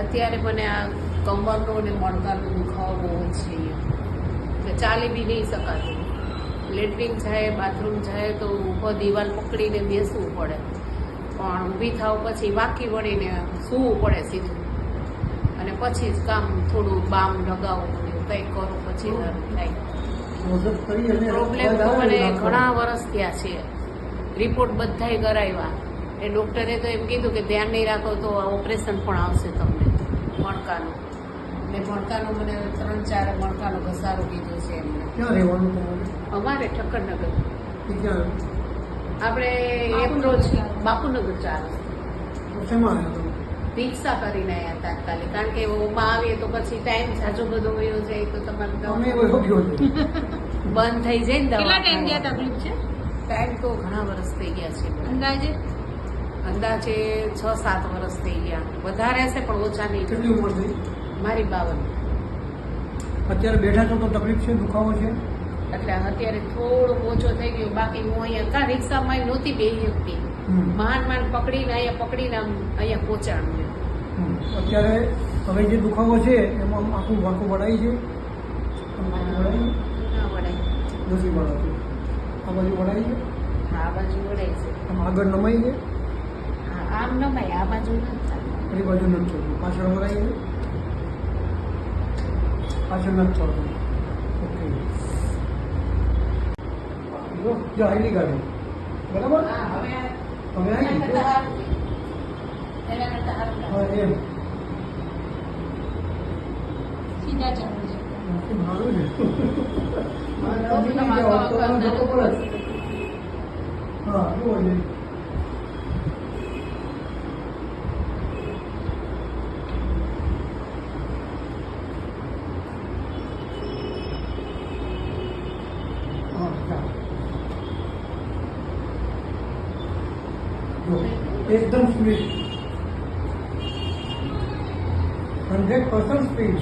અત્યારે મને આ કમરનો અને મણકાનો દુખાવો બહુ છે એટલે ચાલી બી નહીં શકાતું. લેટ્રિન જાય, બાથરૂમ જાય તો ઉપર દિવાલ પકડીને બેસવું પડે, પણ ઊભી થાવ પછી વાકી વળીને સૂવું પડે સીધું, અને પછી જ કામ થોડું બામ લગાવું કંઈક કરું પછી થાય. પ્રોબ્લેમ તો મને ઘણા વર્ષ થયા છે. રિપોર્ટ બધાય કરાવ્યા, એ ડૉક્ટરે તો એમ કીધું કે ધ્યાન નહીં રાખો તો ઓપરેશન પણ આવશે તમને મણકાનું. ને મણકાનો મને 3-4 મણકાનો ઘસારો કીધો છે એમને. ક્યાં રહેવાનું તમારે? અમારે ઠક્કરનગર. ક્યાં? આપણે એપ્રોચ બાપુનગર 4 શેમાં આવ્યા તમે? રિક્ષા કરીને આવ્યા તાત્કાલિક, કારણ કે ઓમાં આવીએ તો પછી ટાઈમ જાજો બધો વયો જાય તો તમારે તમે કોઈ ગયો છો? બંધ થઈ જાય ને કેટલા ટાઈમ ત્યાં તકલીફ છે? ટાઈમ તો ઘણા વર્ષ થઈ ગયા છે. અંદાજે 6-7 વર્ષ થઈ ગયા. વધારે હશે પણ ઓછા નહીં. કેટલી ઉંમર થઈ? મારી 52. અત્યારે બેઠા છો તો તકલીફ છે, દુખાવો છે? એટલે અત્યારે થોડોક ઓછો થઈ ગયો. બાકી હું અહીંયા રિક્ષામાં નહોતી બેસી શકતી, માંડ પકડીને અહીંયા પહોંચાડું. અત્યારે હવે જે દુખાવો છે એમાં આખું વાંકું વળાય છે? ના વળાય. નથી વળાતું. આ બાજુ વળાય છે? આ બાજુ વળાય છે. આમ આગળ નમાઈ છે? આમ નમાય, આ બાજુ નથી ચાલતું. એ બાજુ નથી થતું. પાછળ વળાય છે? પાછળ નથી થતું. ઓકે, જો આઈડી ગાડી બરાબર. હા, હવે હવે આવી એના કરતા સારું હા લાગે. એમ સીધા ચાલુ છે. સારું છે. હા જુઓ છે. एकदम स्पीड 100% स्पीड.